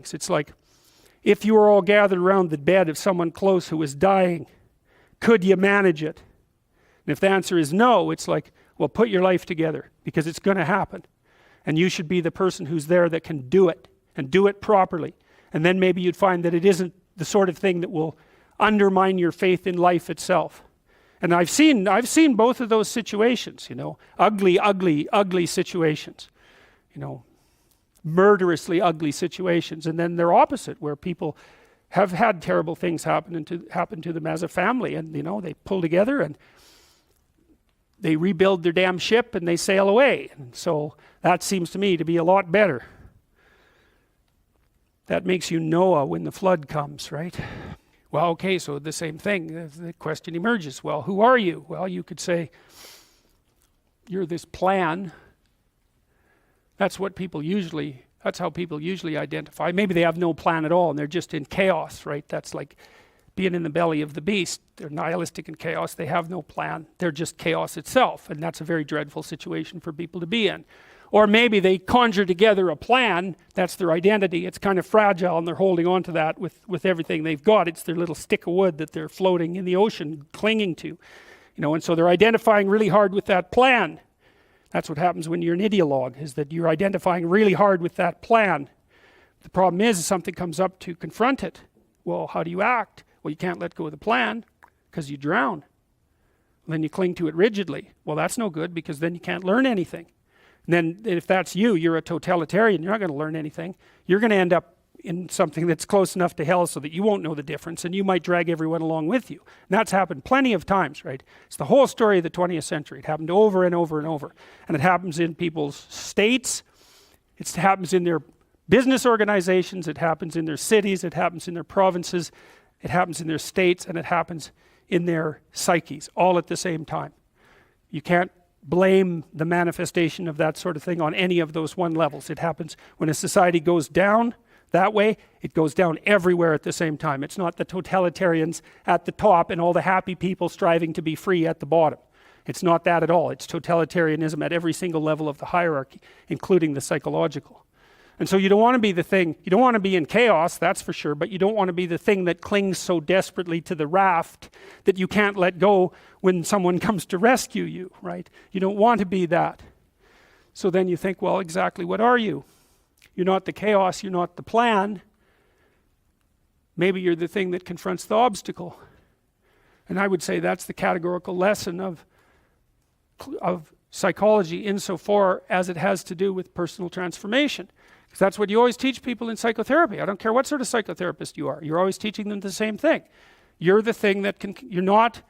It's like, if you were all gathered around the bed of someone close who was dying, could you manage it? And if the answer is no, it's like, well, put your life together, because it's going to happen. And you should be the person who's there that can do it, and do it properly. And then maybe you'd find that it isn't the sort of thing that will undermine your faith in life itself. And I've seen both of those situations, you know, ugly situations, you know, murderously ugly situations. And then they're opposite, where people have had terrible things happen to them as a family, and you know, they pull together and they rebuild their damn ship and they sail away. And so that seems to me to be a lot better. That makes you Noah when the flood comes, right? Well, okay, so the same thing, the question emerges. Well, who are you? Well, you could say, you're this plan. That's how people usually identify. Maybe they have no plan at all and they're just in chaos, right? That's like being in the belly of the beast. They're nihilistic in chaos. They have no plan. They're just chaos itself. And that's a very dreadful situation for people to be in. Or maybe they conjure together a plan. That's their identity. It's kind of fragile and they're holding on to that with everything they've got. It's their little stick of wood that they're floating in the ocean, clinging to. You know, and so they're identifying really hard with that plan. That's what happens when you're an ideologue, is that you're identifying really hard with that plan. The problem is, if something comes up to confront it, well, how do you act? Well, you can't let go of the plan because you drown. Then you cling to it rigidly. Well, that's no good, because then you can't learn anything. And then if that's you, you're a totalitarian, you're not going to learn anything. You're going to end up in something that's close enough to hell so that you won't know the difference, and you might drag everyone along with you. And that's happened plenty of times, right? It's the whole story of the 20th century. It happened over and over and over. And it happens in people's states. It happens in their business organizations. It happens in their cities. It happens in their provinces. It happens in their states. And it happens in their psyches, all at the same time. You can't blame the manifestation of that sort of thing on any of those one levels. It happens when a society goes down that way, it goes down everywhere at the same time. It's not the totalitarians at the top and all the happy people striving to be free at the bottom. It's not that at all. It's totalitarianism at every single level of the hierarchy, including the psychological. And so you don't want to be the thing, you don't want to be in chaos, that's for sure, but you don't want to be the thing that clings so desperately to the raft that you can't let go when someone comes to rescue you, right? You don't want to be that. So then you think, well, exactly what are you? You're not the chaos, you're not the plan. Maybe you're the thing that confronts the obstacle. And I would say that's the categorical lesson of psychology insofar as it has to do with personal transformation. Because that's what you always teach people in psychotherapy. I don't care what sort of psychotherapist you are. You're always teaching them the same thing. You're the thing that can, you're not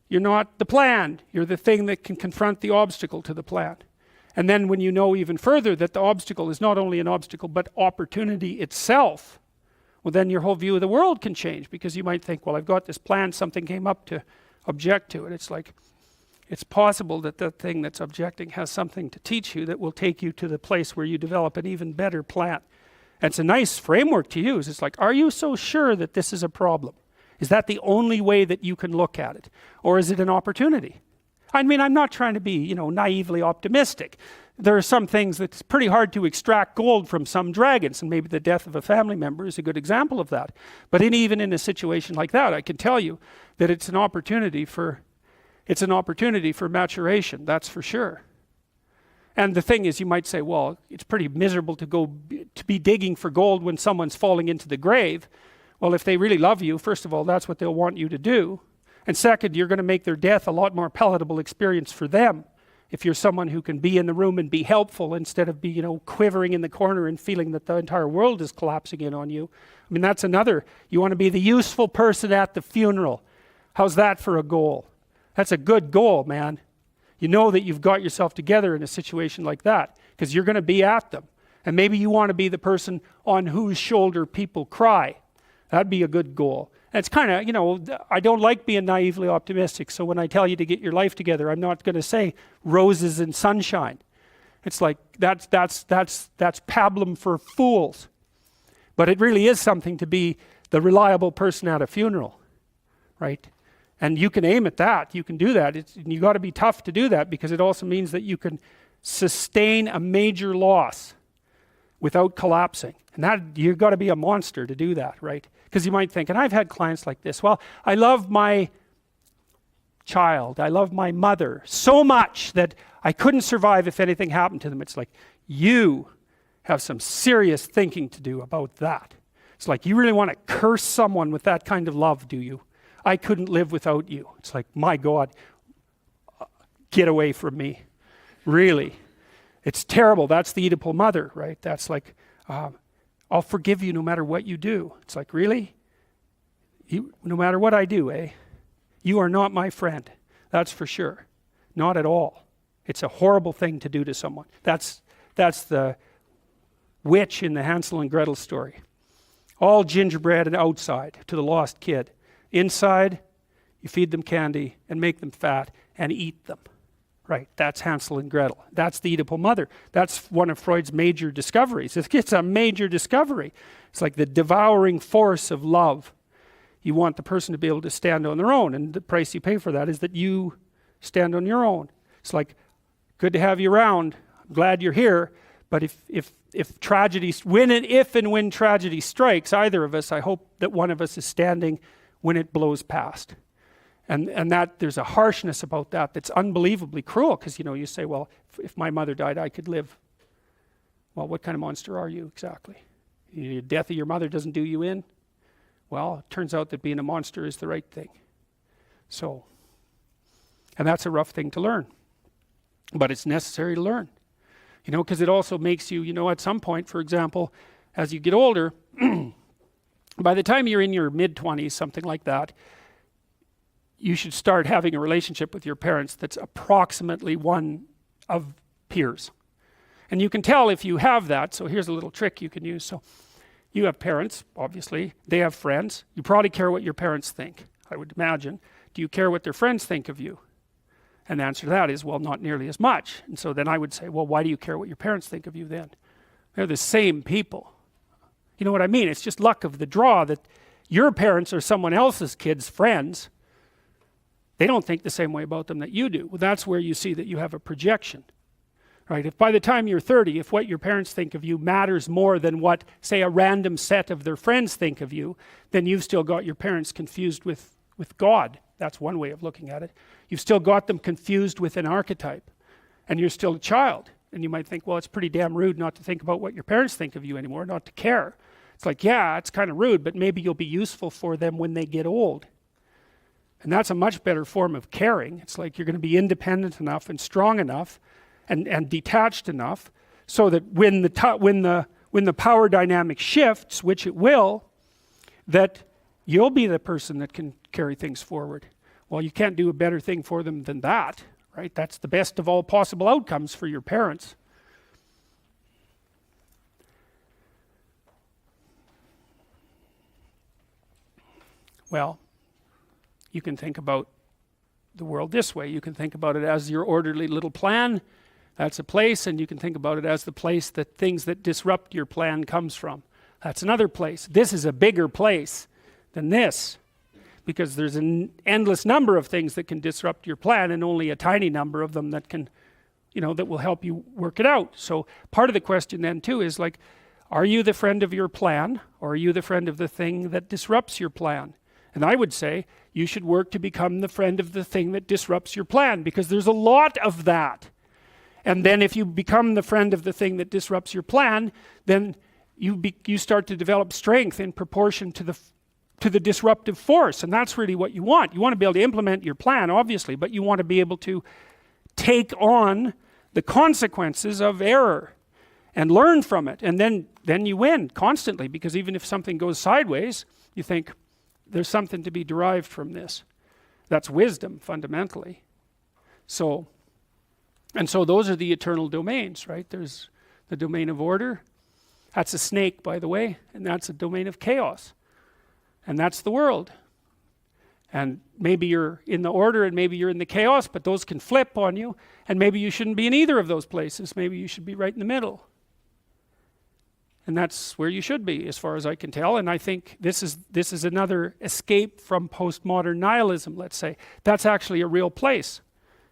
the plan. You're the thing that can confront the obstacle to the plan. And then when you know even further that the obstacle is not only an obstacle, but opportunity itself, well, then your whole view of the world can change, because you might think, well, I've got this plan, something came up to object to it. It's like, it's possible that the thing that's objecting has something to teach you that will take you to the place where you develop an even better plan. And it's a nice framework to use. It's like, are you so sure that this is a problem? Is that the only way that you can look at it? Or is it an opportunity? I mean, I'm not trying to be, naively optimistic. There are some things that's pretty hard to extract gold from some dragons, and maybe the death of a family member is a good example of that. But even in a situation like that, I can tell you that it's an opportunity for maturation, that's for sure. And the thing is, you might say, well, it's pretty miserable to be digging for gold when someone's falling into the grave. Well, if they really love you, first of all, that's what they'll want you to do. And second, you're going to make their death a lot more palatable experience for them if you're someone who can be in the room and be helpful instead of be, quivering in the corner and feeling that the entire world is collapsing in on you. I mean, that's another. You want to be the useful person at the funeral. How's that for a goal? That's a good goal, man. You know that you've got yourself together in a situation like that because you're going to be at them. And maybe you want to be the person on whose shoulder people cry. That'd be a good goal. It's kind of, I don't like being naively optimistic. So when I tell you to get your life together, I'm not going to say roses and sunshine. It's like, that's pablum for fools. But it really is something to be the reliable person at a funeral, right? And you can aim at that. You can do that. You got to be tough to do that, because it also means that you can sustain a major loss without collapsing. And that, you've got to be a monster to do that, right? Because you might think, and I've had clients like this, well, I love my child, I love my mother so much that I couldn't survive if anything happened to them. It's like, you have some serious thinking to do about that. It's like, you really want to curse someone with that kind of love, do you? I couldn't live without you. It's like, my God, get away from me. Really. It's terrible. That's the Oedipal mother, right? That's like, I'll forgive you no matter what you do. It's like, really? No matter what I do, eh? You are not my friend. That's for sure. Not at all. It's a horrible thing to do to someone. That's the witch in the Hansel and Gretel story. All gingerbread and outside to the lost kid. Inside, you feed them candy and make them fat and eat them. Right, that's Hansel and Gretel. That's the Oedipal mother. That's one of Freud's major discoveries. It's a major discovery. It's like the devouring force of love. You want the person to be able to stand on their own, and the price you pay for that is that you stand on your own. It's like, good to have you around. I'm glad you're here. But if tragedy, if and when tragedy strikes either of us, I hope that one of us is standing when it blows past. And that there's a harshness about that that's unbelievably cruel, because you say, well, if my mother died, I could live. Well, what kind of monster are you exactly? The death of your mother doesn't do you in? Well, it turns out that being a monster is the right thing. So, and that's a rough thing to learn. But it's necessary to learn. Because it also makes you, at some point, for example, as you get older, by the time you're in your mid-20s, something like that, you should start having a relationship with your parents that's approximately one of peers. And you can tell if you have that. So here's a little trick you can use. So you have parents, obviously. They have friends. You probably care what your parents think, I would imagine. Do you care what their friends think of you? And the answer to that is, well, not nearly as much. And so then I would say, well, why do you care what your parents think of you then? They're the same people. You know what I mean? It's just luck of the draw that your parents are someone else's kids' friends. They don't think the same way about them that you do. Well, that's where you see that you have a projection, right? If by the time you're 30, if what your parents think of you matters more than what, say, a random set of their friends think of you, then you've still got your parents confused with God. That's one way of looking at it. You've still got them confused with an archetype, and you're still a child. And you might think, well, it's pretty damn rude not to think about what your parents think of you anymore, not to care. It's like, yeah, it's kind of rude, but maybe you'll be useful for them when they get old. And that's a much better form of caring. It's like you're going to be independent enough and strong enough and detached enough so that when the power dynamic shifts, which it will, that you'll be the person that can carry things forward. Well, you can't do a better thing for them than that, right? That's the best of all possible outcomes for your parents. Well, you can think about the world this way. You can think about it as your orderly little plan. That's a place, and you can think about it as the place that things that disrupt your plan comes from. That's another place. This is a bigger place than this, because there's an endless number of things that can disrupt your plan, and only a tiny number of them that can, that will help you work it out. So part of the question then too is like, are you the friend of your plan, or are you the friend of the thing that disrupts your plan? And I would say you should work to become the friend of the thing that disrupts your plan, because there's a lot of that. And then if you become the friend of the thing that disrupts your plan, then you start to develop strength in proportion to the disruptive force. And that's really what you want. You want to be able to implement your plan, obviously, but you want to be able to take on the consequences of error and learn from it. And then you win constantly, because even if something goes sideways, you think, there's something to be derived from this. That's wisdom, fundamentally. So those are the eternal domains, right? There's the domain of order. That's a snake, by the way, and that's a domain of chaos. And that's the world. And maybe you're in the order and maybe you're in the chaos, but those can flip on you, and maybe you shouldn't be in either of those places. Maybe you should be right in the middle. And that's where you should be, as far as I can tell. And I think this is another escape from postmodern nihilism, let's say. That's actually a real place.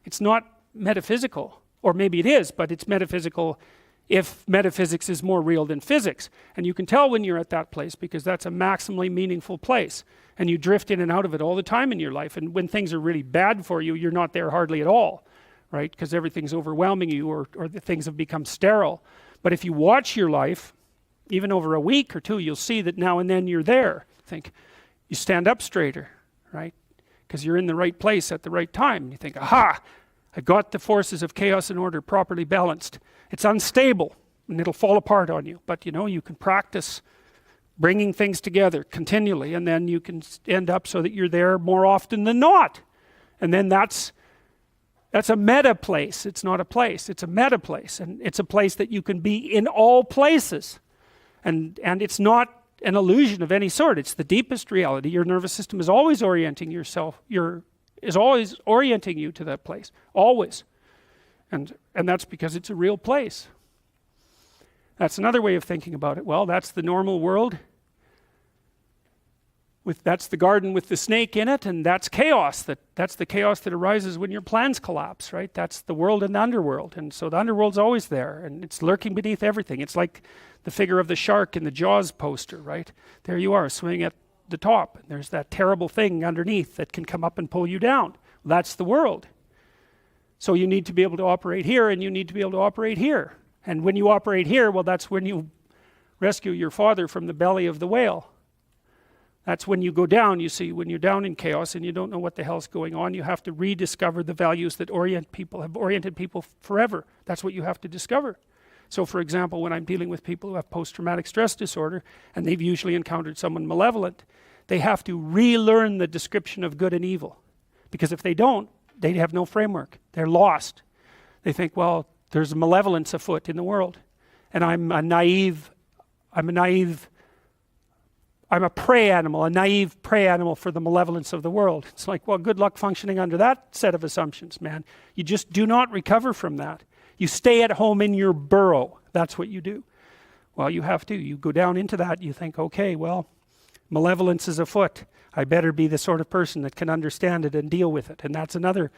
It's not metaphysical, or maybe it is, but it's metaphysical if metaphysics is more real than physics. And you can tell when you're at that place, because that's a maximally meaningful place. And you drift in and out of it all the time in your life. And when things are really bad for you, you're not there hardly at all, right? Because everything's overwhelming you, or the things have become sterile. But if you watch your life, even over a week or two, you'll see that now and then you're there. Think, you stand up straighter, right? Because you're in the right place at the right time. You think, aha, I got the forces of chaos and order properly balanced. It's unstable and it'll fall apart on you. But you know, you can practice bringing things together continually, and then you can end up so that you're there more often than not. And then that's a meta place. It's not a place, it's a meta place. And it's a place that you can be in all places. And it's not an illusion of any sort. It's the deepest reality. Your nervous system is always orienting is always orienting you to that place, always. And that's because it's a real place. That's another way of thinking about it. Well, that's the normal world. That's the garden with the snake in it, and that's chaos. That's the chaos that arises when your plans collapse, right? That's the world and the underworld. And so the underworld's always there, and it's lurking beneath everything. It's like the figure of the shark in the Jaws poster, right? There you are, swimming at the top. And there's that terrible thing underneath that can come up and pull you down. That's the world. So you need to be able to operate here, and you need to be able to operate here. And when you operate here, well, that's when you rescue your father from the belly of the whale. That's when you go down, you see, when you're down in chaos and you don't know what the hell's going on, you have to rediscover the values that have oriented people forever. That's what you have to discover. So for example, when I'm dealing with people who have post-traumatic stress disorder, and they've usually encountered someone malevolent, they have to relearn the description of good and evil. Because if they don't, they have no framework. They're lost. They think, well, there's malevolence afoot in the world. And I'm a prey animal, a naive prey animal for the malevolence of the world. It's like, well, good luck functioning under that set of assumptions, man. You just do not recover from that. You stay at home in your burrow. That's what you do. Well, you have to. You go down into that. You think, okay, well, malevolence is afoot. I better be the sort of person that can understand it and deal with it. And that's another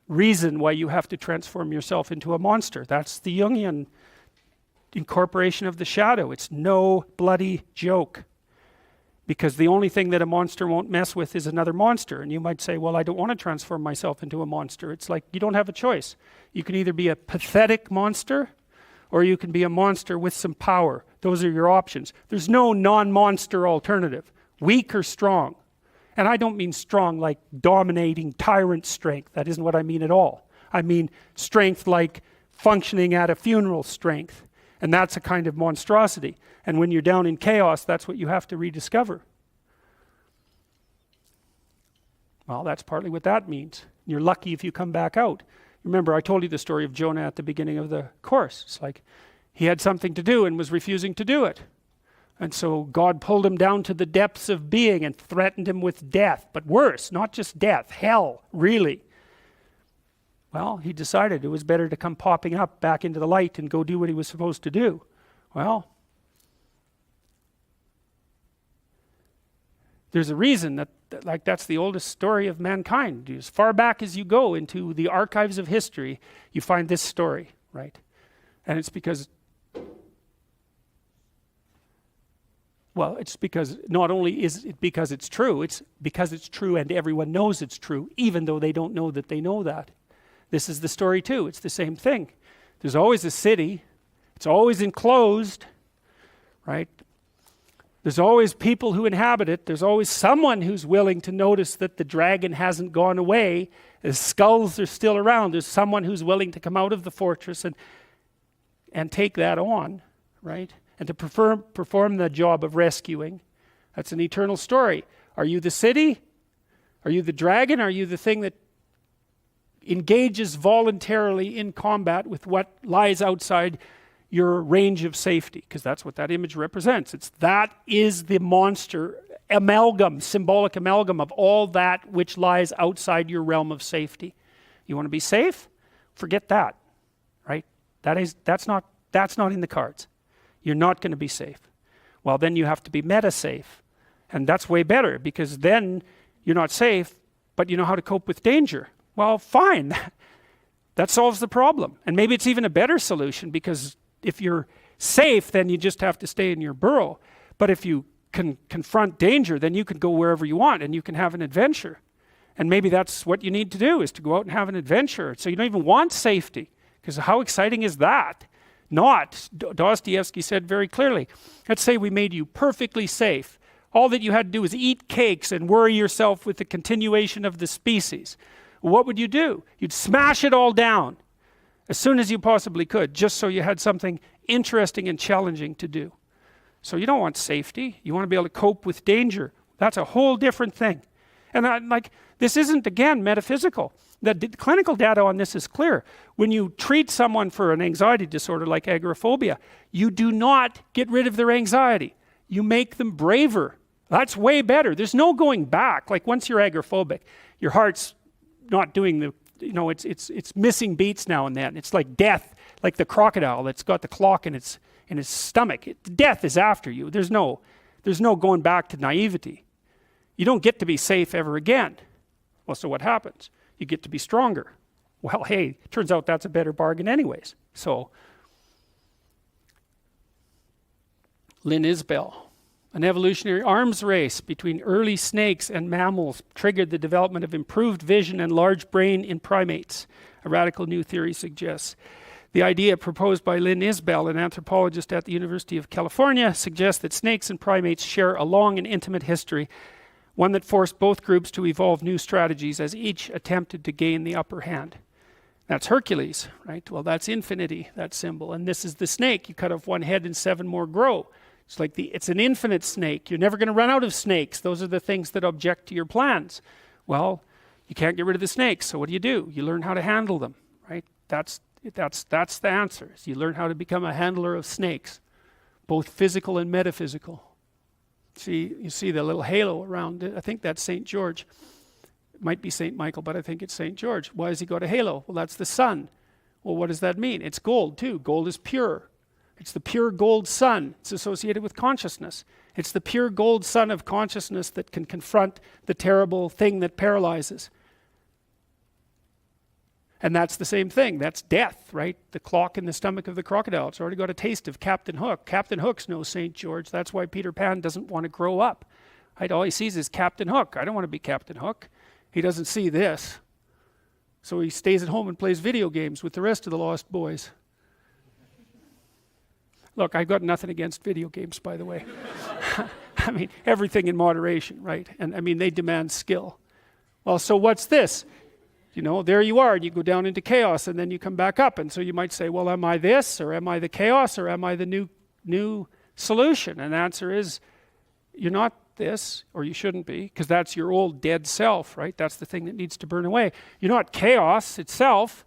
reason why you have to transform yourself into a monster. That's the Jungian incorporation of the shadow. It's no bloody joke. Because the only thing that a monster won't mess with is another monster. And you might say, well, I don't want to transform myself into a monster. It's like, you don't have a choice. You can either be a pathetic monster, or you can be a monster with some power. Those are your options. There's no non-monster alternative. Weak or strong. And I don't mean strong like dominating tyrant strength. That isn't what I mean at all. I mean strength like functioning at a funeral strength. And that's a kind of monstrosity. And when you're down in chaos, that's what you have to rediscover. Well, that's partly what that means. You're lucky if you come back out. Remember, I told you the story of Jonah at the beginning of the course. It's like he had something to do and was refusing to do it. And so God pulled him down to the depths of being and threatened him with death. But worse, not just death, hell, really. Well, he decided it was better to come popping up back into the light and go do what he was supposed to do. Well, there's a reason that's the oldest story of mankind. As far back as you go into the archives of history, you find this story, right? And it's because, well, it's because not only is it because it's true, it's because it's true and everyone knows it's true, even though they don't know that they know that. This is the story too. It's the same thing. There's always a city. It's always enclosed, right? There's always people who inhabit it. There's always someone who's willing to notice that the dragon hasn't gone away. The skulls are still around. There's someone who's willing to come out of the fortress and take that on, right? And to perform the job of rescuing. That's an eternal story. Are you the city? Are you the dragon? Are you the thing that engages voluntarily in combat with what lies outside your range of safety? Because that's what that image represents. That is the monster amalgam, symbolic amalgam of all that which lies outside your realm of safety. You want to be safe? Forget that, right? That's not in the cards. You're not going to be safe. Well, then you have to be meta-safe. And that's way better, because then you're not safe, but you know how to cope with danger. Well, fine. That solves the problem. And maybe it's even a better solution, because if you're safe, then you just have to stay in your burrow. But if you can confront danger, then you can go wherever you want and you can have an adventure. And maybe that's what you need to do, is to go out and have an adventure. So you don't even want safety, because how exciting is that? Not. Dostoevsky said very clearly, let's say we made you perfectly safe. All that you had to do was eat cakes and worry yourself with the continuation of the species. What would you do? You'd smash it all down as soon as you possibly could, just so you had something interesting and challenging to do. So you don't want safety. You want to be able to cope with danger. That's a whole different thing. And this isn't, again, metaphysical. The clinical data on this is clear. When you treat someone for an anxiety disorder like agoraphobia, you do not get rid of their anxiety. You make them braver. That's way better. There's no going back. Like, once you're agoraphobic, your heart's not doing the, it's missing beats now and then. It's like death, like the crocodile that's got the clock in its stomach. Death is after you. There's no going back to naivety. You don't get to be safe ever again. Well, so what happens? You get to be stronger. Well, hey, turns out that's a better bargain anyways. So, Lynn Isbell, an evolutionary arms race between early snakes and mammals triggered the development of improved vision and large brain in primates, a radical new theory suggests. The idea proposed by Lynn Isbell, an anthropologist at the University of California, suggests that snakes and primates share a long and intimate history, one that forced both groups to evolve new strategies as each attempted to gain the upper hand. That's Hercules, right? Well, that's infinity, that symbol. And this is the snake. You cut off one head and 7 more grow. It's an infinite snake. You're never going to run out of snakes. Those are the things that object to your plans. Well, you can't get rid of the snakes, so what do? You learn how to handle them, right? That's the answer. You learn how to become a handler of snakes, both physical and metaphysical. You see the little halo around it. I think that's St. George. It might be St. Michael, but I think it's St. George. Why has he got a halo? Well, that's the sun. Well, what does that mean? It's gold too. Gold is pure. It's the pure gold sun. It's associated with consciousness. It's the pure gold sun of consciousness that can confront the terrible thing that paralyzes. And that's the same thing. That's death, right? The clock in the stomach of the crocodile. It's already got a taste of Captain Hook. Captain Hook's no St. George. That's why Peter Pan doesn't want to grow up. Right? All he sees is Captain Hook. I don't want to be Captain Hook. He doesn't see this. So he stays at home and plays video games with the rest of the lost boys. Look, I've got nothing against video games, by the way. I mean, everything in moderation, right? And I mean, they demand skill. Well, so what's this? There you are, and you go down into chaos, and then you come back up. And so you might say, well, am I this, or am I the chaos, or am I the new solution? And the answer is, you're not this, or you shouldn't be, because that's your old dead self, right? That's the thing that needs to burn away. You're not chaos itself,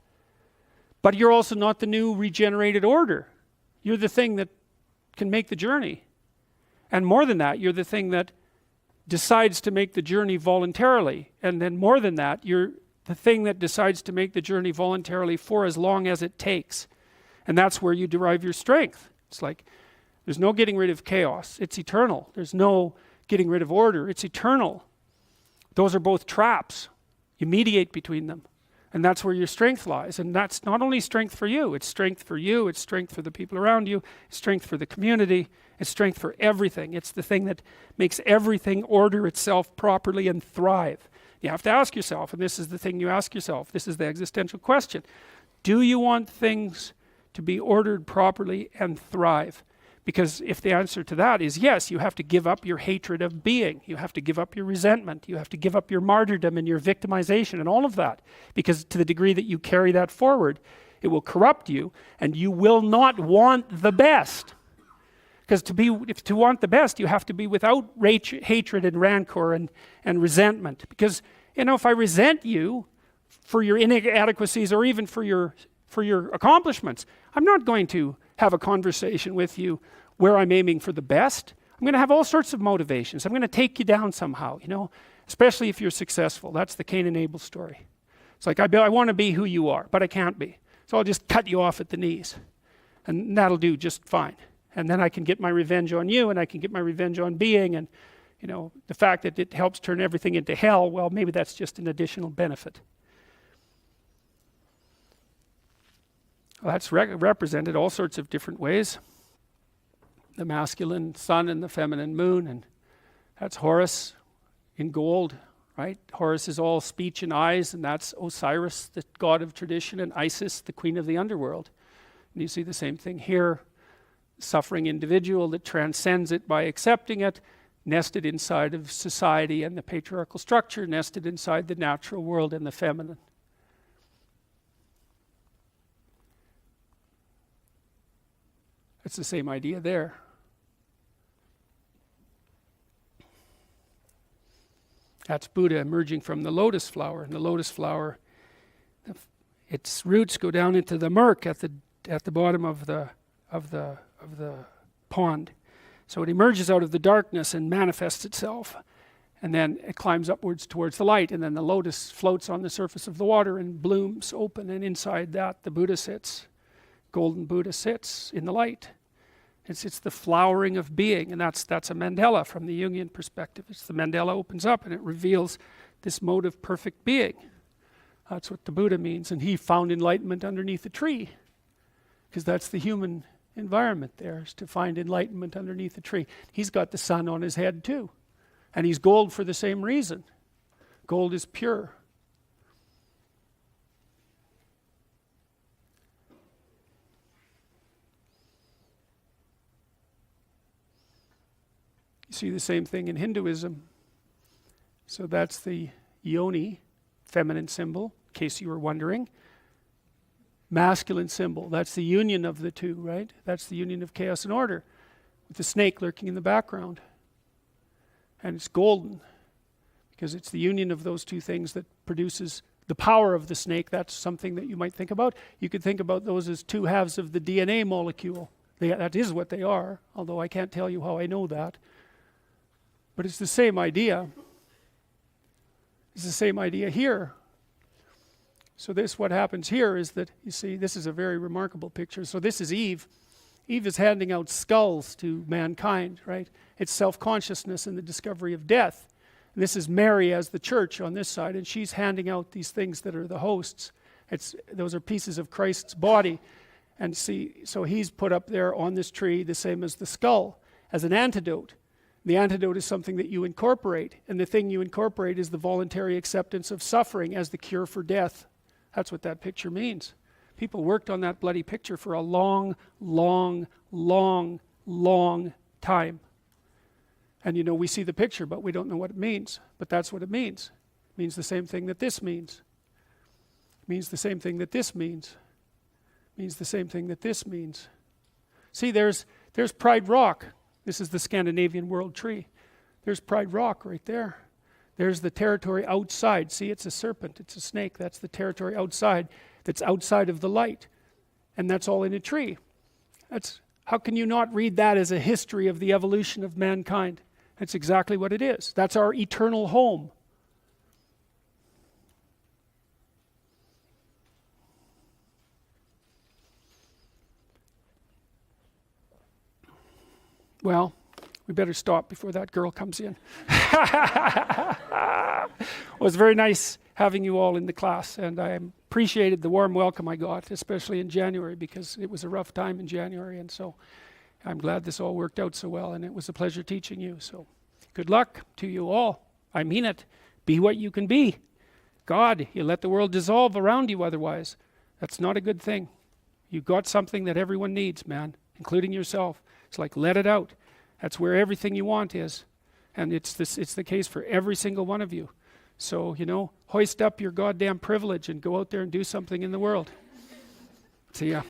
but you're also not the new regenerated order. You're the thing that can make the journey. And more than that, you're the thing that decides to make the journey voluntarily. And then more than that, you're the thing that decides to make the journey voluntarily for as long as it takes. And that's where you derive your strength. It's like, there's no getting rid of chaos. It's eternal. There's no getting rid of order. It's eternal. Those are both traps. You mediate between them. And that's where your strength lies. And that's not only strength for you. It's strength for you. It's strength for the people around you. It's strength for the community. It's strength for everything. It's the thing that makes everything order itself properly and thrive. You have to ask yourself, and this is the thing you ask yourself, this is the existential question. Do you want things to be ordered properly and thrive? Because if the answer to that is yes, you have to give up your hatred of being. You have to give up your resentment. You have to give up your martyrdom and your victimization and all of that. Because to the degree that you carry that forward, it will corrupt you, and you will not want the best. Because to want the best, you have to be without hatred and rancor and resentment. Because, if I resent you for your inadequacies or even for your accomplishments, I'm not going to have a conversation with you where I'm aiming for the best. I'm going to have all sorts of motivations. I'm going to take you down somehow, especially if you're successful. That's the Cain and Abel story. It's like, I want to be who you are, but I can't be. So I'll just cut you off at the knees. And that'll do just fine. And then I can get my revenge on you, and I can get my revenge on being, and the fact that it helps turn everything into hell, well, maybe that's just an additional benefit. Well, that's represented all sorts of different ways. The masculine sun and the feminine moon, and that's Horus in gold, right? Horus is all speech and eyes, and that's Osiris, the god of tradition, and Isis, the queen of the underworld. And you see the same thing here. Suffering individual that transcends it by accepting it, nested inside of society and the patriarchal structure, nested inside the natural world and the feminine. It's the same idea there. That's Buddha emerging from the lotus flower, and the lotus flower, its roots go down into the murk at the bottom of the pond. So it emerges out of the darkness and manifests itself, and then it climbs upwards towards the light, and then the lotus floats on the surface of the water and blooms open, and inside that the Buddha sits. Golden Buddha sits in the light. It's the flowering of being, and that's a mandala from the Jungian perspective. It's the mandala opens up and it reveals this mode of perfect being. That's what the Buddha means, and he found enlightenment underneath a tree, because that's the human environment there, is to find enlightenment underneath a tree. He's got the sun on his head too, and he's gold for the same reason. Gold is pure. You see the same thing in Hinduism. So that's the yoni, feminine symbol, in case you were wondering. Masculine symbol, that's the union of the two, right? That's the union of chaos and order, with the snake lurking in the background. And it's golden, because it's the union of those two things that produces the power of the snake. That's something that you might think about. You could think about those as two halves of the DNA molecule. That is what they are, although I can't tell you how I know that. But it's the same idea. It's the same idea here. So what happens here is that, you see, this is a very remarkable picture. So this is Eve. Eve is handing out skulls to mankind, right? It's self-consciousness and the discovery of death. And this is Mary as the church on this side, and she's handing out these things that are the hosts. Those are pieces of Christ's body. And see, so he's put up there on this tree, the same as the skull, as an antidote. The antidote is something that you incorporate, and the thing you incorporate is the voluntary acceptance of suffering as the cure for death. That's what that picture means. People worked on that bloody picture for a long, long, long, long time. And you know, we see the picture, but we don't know what it means. But that's what it means. It means the same thing that this means. It means the same thing that this means. It means the same thing that this means. See, there's Pride Rock. This is the Scandinavian world tree. There's Pride Rock right there. There's the territory outside. See, it's a serpent, it's a snake. That's the territory outside, that's outside of the light. And that's all in a tree. How can you not read that as a history of the evolution of mankind? That's exactly what it is. That's our eternal home. Well, we better stop before that girl comes in. It was very nice having you all in the class, and I appreciated the warm welcome I got, especially in January, because it was a rough time in January, and so I'm glad this all worked out so well, and it was a pleasure teaching you. So good luck to you all. I mean it. Be what you can be. God, you let the world dissolve around you otherwise. That's not a good thing. You've got something that everyone needs, man, including yourself. It's like, let it out. That's where everything you want is. And it's the case for every single one of you. So, you know, hoist up your goddamn privilege and go out there and do something in the world. See ya.